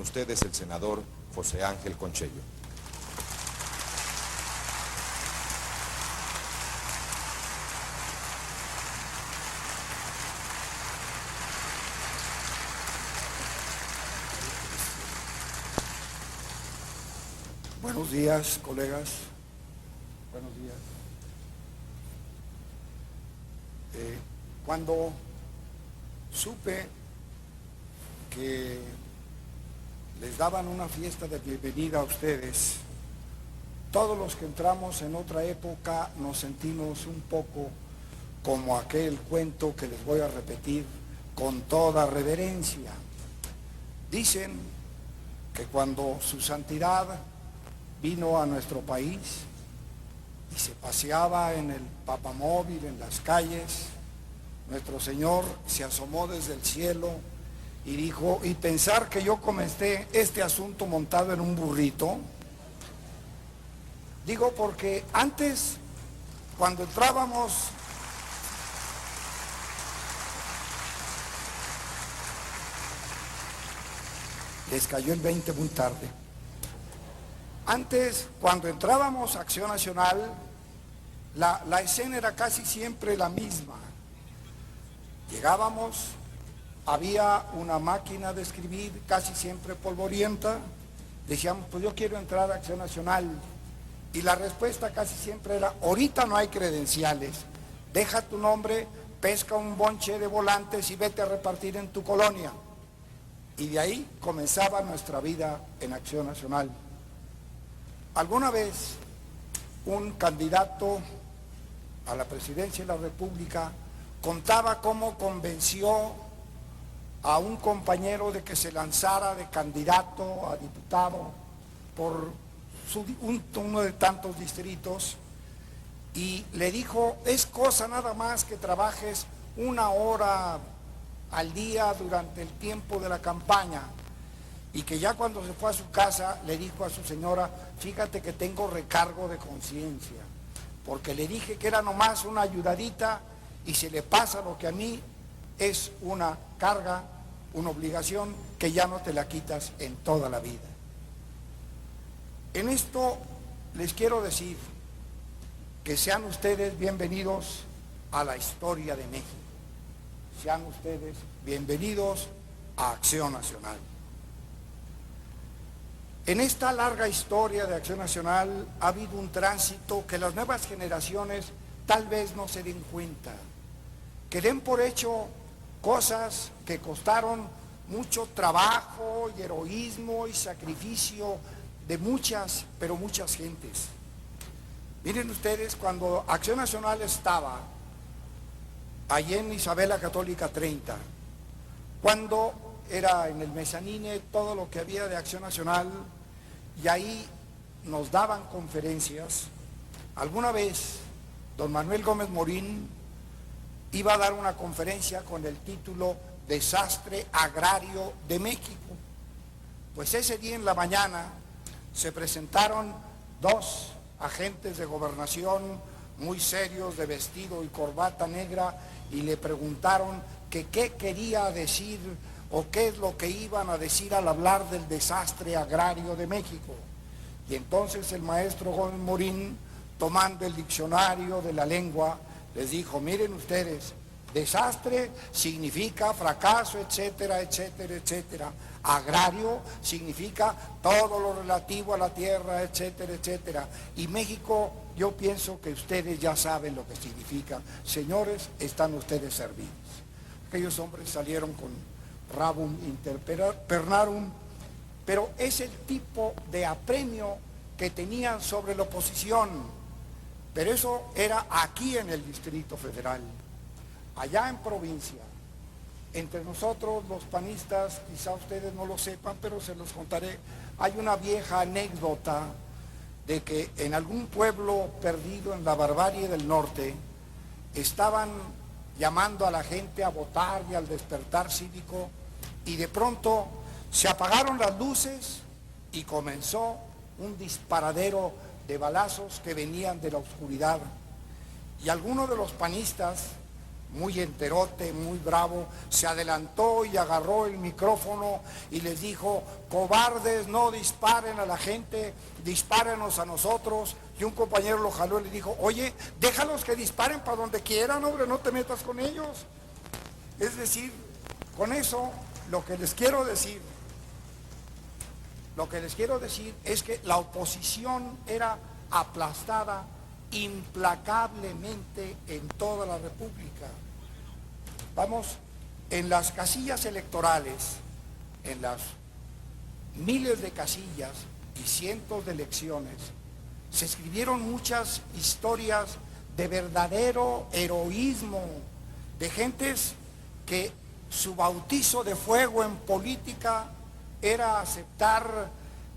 Ustedes el senador José Ángel Conchello. Buenos días, colegas. Buenos días. Cuando supe que les daban una fiesta de bienvenida a ustedes, todos los que entramos en otra época nos sentimos un poco como aquel cuento que les voy a repetir con toda reverencia. Dicen que cuando su santidad vino a nuestro país y se paseaba en el papamóvil, en las calles, nuestro Señor se asomó desde el cielo y dijo, y pensar que yo comencé este asunto montado en un burrito. Digo porque antes, cuando entrábamos, les cayó el 20 muy tarde. Antes, cuando entrábamos a Acción Nacional, la escena era casi siempre la misma. Llegábamos, había una máquina de escribir casi siempre polvorienta, decíamos, pues yo quiero entrar a Acción Nacional, y la respuesta casi siempre era, ahorita no hay credenciales, deja tu nombre, pesca un bonche de volantes y vete a repartir en tu colonia. Y de ahí comenzaba nuestra vida en Acción Nacional. Alguna vez un candidato a la presidencia de la República contaba cómo convenció a un compañero de que se lanzara de candidato a diputado por uno de tantos distritos y le dijo, es cosa nada más que trabajes 1 hora al día durante el tiempo de la campaña, y que ya cuando se fue a su casa le dijo a su señora, fíjate que tengo recargo de conciencia, porque le dije que era nomás una ayudadita y se le pasa lo que a mí es una carga, una obligación que ya no te la quitas en toda la vida. En esto les quiero decir que sean ustedes bienvenidos a la historia de México, sean ustedes bienvenidos a Acción Nacional. En esta larga historia de Acción Nacional ha habido un tránsito que las nuevas generaciones tal vez no se den cuenta, que den por hecho cosas que costaron mucho trabajo y heroísmo y sacrificio de muchas, pero muchas gentes. Miren ustedes, cuando Acción Nacional estaba allí en Isabela Católica 30, cuando era en el mezanine todo lo que había de Acción Nacional, y ahí nos daban conferencias. Alguna vez don Manuel Gómez Morín iba a dar una conferencia con el título Desastre Agrario de México. Pues ese día en la mañana se presentaron 2 agentes de gobernación muy serios, de vestido y corbata negra, y le preguntaron que qué quería decir o qué es lo que iban a decir al hablar del desastre agrario de México. Y entonces el maestro Gómez Morín, tomando el diccionario de la lengua, les dijo, miren ustedes, desastre significa fracaso, etcétera, etcétera, etcétera. Agrario significa todo lo relativo a la tierra, etcétera, etcétera. Y México, yo pienso que ustedes ya saben lo que significa. Señores, están ustedes servidos. Aquellos hombres salieron con Rabum inter pernarum, pero es el tipo de apremio que tenían sobre la oposición. Pero eso era aquí en el Distrito Federal. Allá en provincia, entre nosotros los panistas, quizá ustedes no lo sepan, pero se los contaré, hay una vieja anécdota de que en algún pueblo perdido en la barbarie del norte estaban llamando a la gente a votar y al despertar cívico, y de pronto se apagaron las luces y comenzó un disparadero de balazos que venían de la oscuridad. Y algunos de los panistas muy enterote, muy bravo, se adelantó y agarró el micrófono y les dijo: cobardes, no disparen a la gente, dispárenos a nosotros. Y un compañero lo jaló y le dijo: oye, déjalos que disparen para donde quieran, hombre, no te metas con ellos. Es decir, con eso lo que les quiero decir es que la oposición era aplastada implacablemente en toda la República. Vamos, en las casillas electorales, en las miles de casillas y cientos de elecciones, se escribieron muchas historias de verdadero heroísmo, de gentes que su bautizo de fuego en política era aceptar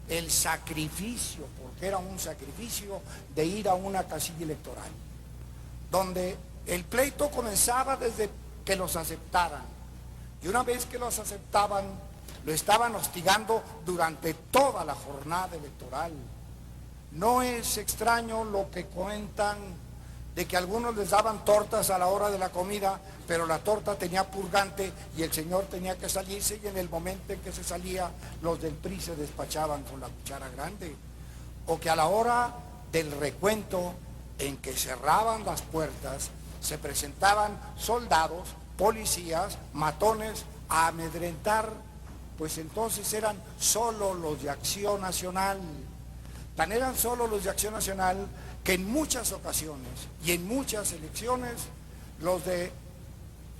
el sacrificio, porque era un sacrificio de ir a una casilla electoral, donde el pleito comenzaba desde que los aceptaran, y una vez que los aceptaban, lo estaban hostigando durante toda la jornada electoral. No es extraño lo que cuentan de que algunos les daban tortas a la hora de la comida, pero la torta tenía purgante y el señor tenía que salirse, y en el momento en que se salía, los del PRI se despachaban con la cuchara grande. O que a la hora del recuento, en que cerraban las puertas, se presentaban soldados, policías, matones a amedrentar, pues entonces eran solo los de Acción Nacional. Tan eran solo los de Acción Nacional que en muchas ocasiones y en muchas elecciones los de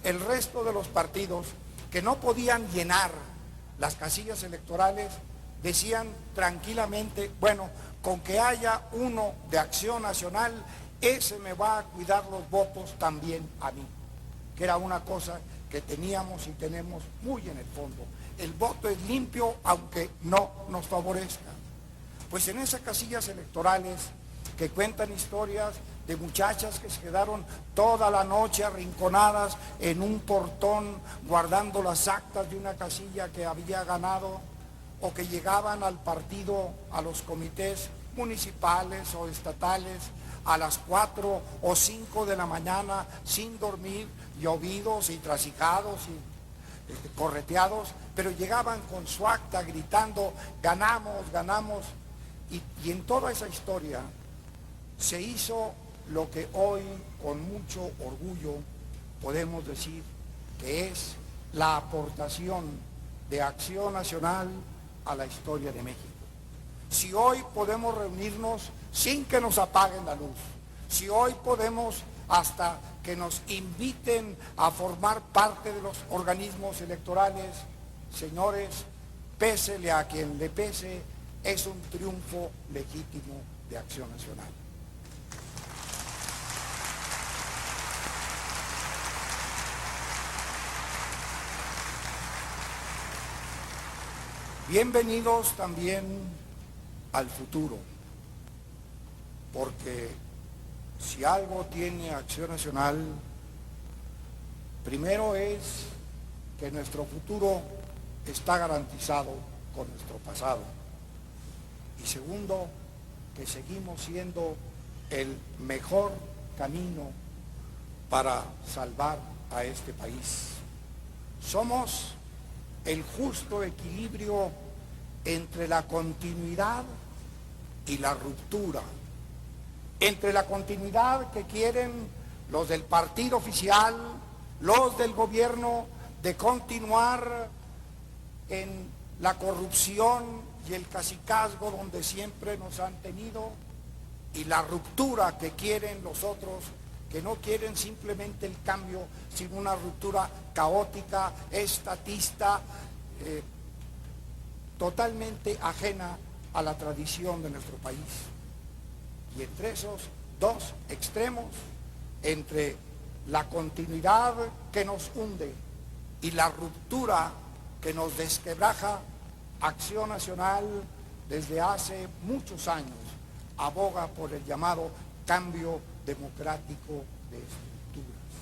el resto de los partidos que no podían llenar las casillas electorales decían tranquilamente: bueno, con que haya uno de Acción Nacional, ese me va a cuidar los votos también a mí, que era una cosa que teníamos y tenemos muy en el fondo. El voto es limpio aunque no nos favorezca. Pues en esas casillas electorales que cuentan historias de muchachas que se quedaron toda la noche arrinconadas en un portón guardando las actas de una casilla que había ganado, o que llegaban al partido, a los comités municipales o estatales a las 4 o 5 de la mañana sin dormir, llovidos y trasijados y correteados, pero llegaban con su acta gritando: ganamos, ganamos. Y en toda esa historia se hizo lo que hoy con mucho orgullo podemos decir que es la aportación de Acción Nacional a la historia de México. Si hoy podemos reunirnos sin que nos apaguen la luz, si hoy podemos hasta que nos inviten a formar parte de los organismos electorales, señores, pésele a quien le pese, es un triunfo legítimo de Acción Nacional. Bienvenidos también al futuro, porque si algo tiene Acción Nacional, primero es que nuestro futuro está garantizado con nuestro pasado, y segundo, que seguimos siendo el mejor camino para salvar a este país. Somos el justo equilibrio entre la continuidad y la ruptura, entre la continuidad que quieren los del partido oficial, los del gobierno, de continuar en la corrupción y el cacicazgo donde siempre nos han tenido, y la ruptura que quieren los otros, que no quieren simplemente el cambio, sino una ruptura caótica, estatista, totalmente ajena a la tradición de nuestro país. Y entre esos dos extremos, entre la continuidad que nos hunde y la ruptura que nos desquebraja, Acción Nacional desde hace muchos años aboga por el llamado cambio democrático de estructuras.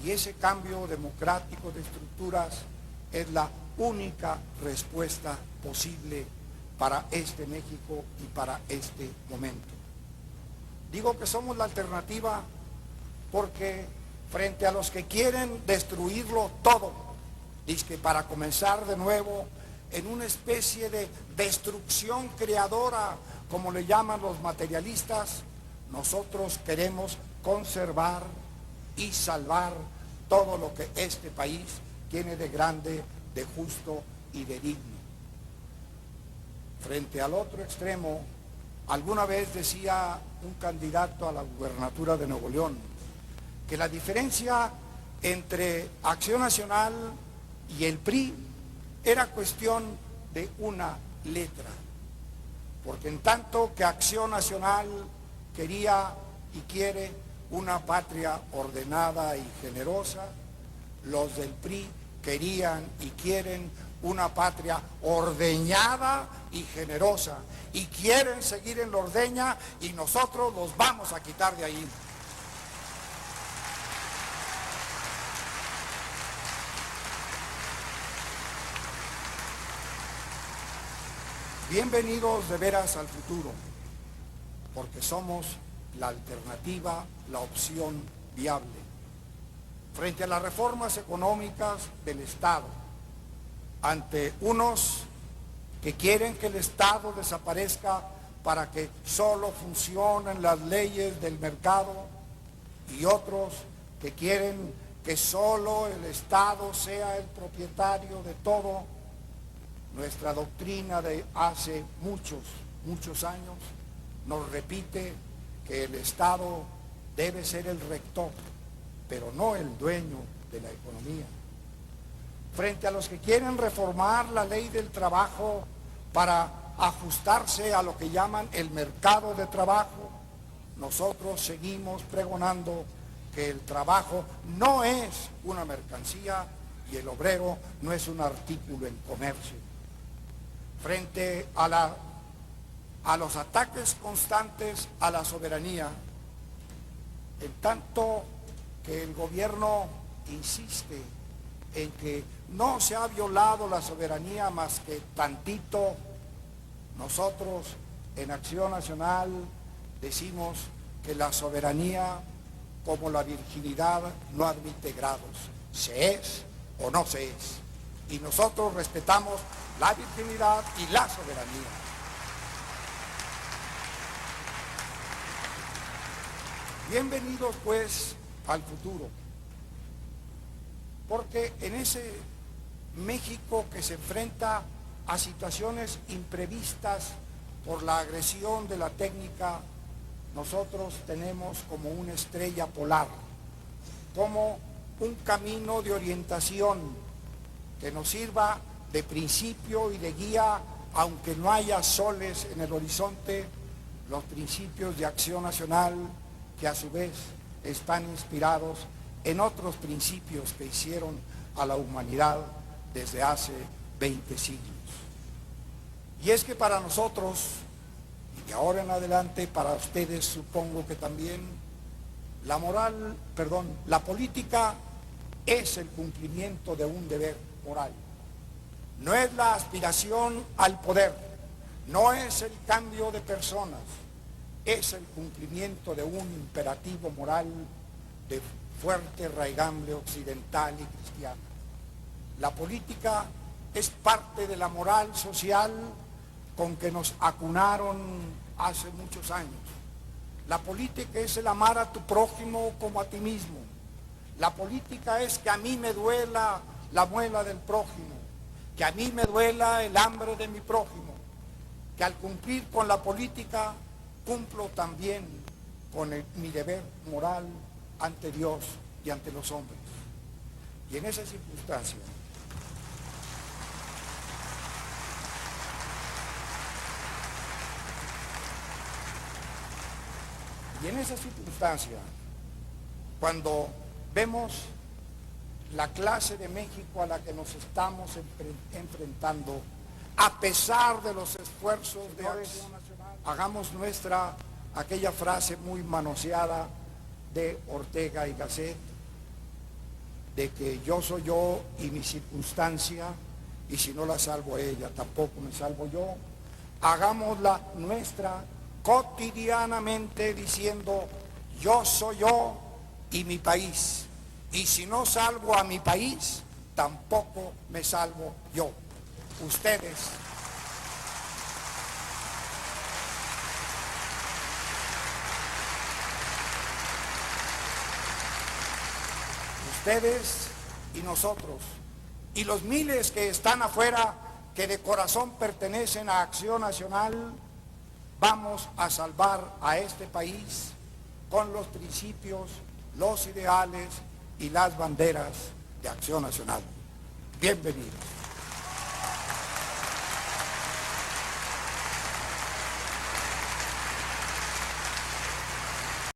Y ese cambio democrático de estructuras es la única respuesta posible para este México y para este momento. Digo que somos la alternativa porque frente a los que quieren destruirlo todo, dizque para comenzar de nuevo en una especie de destrucción creadora, como le llaman los materialistas. Nosotros queremos conservar y salvar todo lo que este país tiene de grande, de justo y de digno. Frente al otro extremo, alguna vez decía un candidato a la gubernatura de Nuevo León que la diferencia entre Acción Nacional y el PRI era cuestión de una letra, porque en tanto que Acción Nacional quería y quiere una patria ordenada y generosa, los del PRI querían y quieren una patria ordeñada y generosa, y quieren seguir en la ordeña, y nosotros los vamos a quitar de ahí. Bienvenidos de veras al futuro, porque somos la alternativa, la opción viable. Frente a las reformas económicas del Estado, ante unos que quieren que el Estado desaparezca para que solo funcionen las leyes del mercado, y otros que quieren que solo el Estado sea el propietario de todo, nuestra doctrina de hace muchos años nos repite que el Estado debe ser el rector, pero no el dueño de la economía. Frente a los que quieren reformar la ley del trabajo para ajustarse a lo que llaman el mercado de trabajo, nosotros seguimos pregonando que el trabajo no es una mercancía y el obrero no es un artículo en comercio. Frente a los ataques constantes a la soberanía, en tanto que el gobierno insiste en que no se ha violado la soberanía más que tantito, nosotros en Acción Nacional decimos que la soberanía, como la virginidad, no admite grados, se es o no se es, y nosotros respetamos la virginidad y la soberanía. Bienvenidos pues al futuro, porque en ese México que se enfrenta a situaciones imprevistas por la agresión de la técnica, nosotros tenemos como una estrella polar, como un camino de orientación que nos sirva de principio y de guía, aunque no haya soles en el horizonte, los principios de Acción Nacional, que a su vez están inspirados en otros principios que hicieron a la humanidad desde hace 20 siglos. Y es que para nosotros, y de ahora en adelante para ustedes supongo que también, la política es el cumplimiento de un deber moral. No es la aspiración al poder, no es el cambio de personas, es el cumplimiento de un imperativo moral de fuerte raigambre occidental y cristiana. La política es parte de la moral social con que nos acunaron hace muchos años. La política es el amar a tu prójimo como a ti mismo. La política es que a mí me duela la muela del prójimo, que a mí me duela el hambre de mi prójimo, que al cumplir con la política cumplo también con mi deber moral ante Dios y ante los hombres. Y en esa circunstancia, cuando vemos la clase de México a la que nos estamos enfrentando, a pesar de los esfuerzos de Acción Nacional, hagamos nuestra aquella frase muy manoseada de Ortega y Gasset, de que yo soy yo y mi circunstancia, y si no la salvo a ella, tampoco me salvo yo. Hagámosla nuestra cotidianamente diciendo, yo soy yo y mi país, Y si no salvo a mi país, tampoco me salvo yo. Ustedes y nosotros, y los miles que están afuera, que de corazón pertenecen a Acción Nacional, vamos a salvar a este país con los principios, los ideales y las banderas de Acción Nacional. Bienvenidos.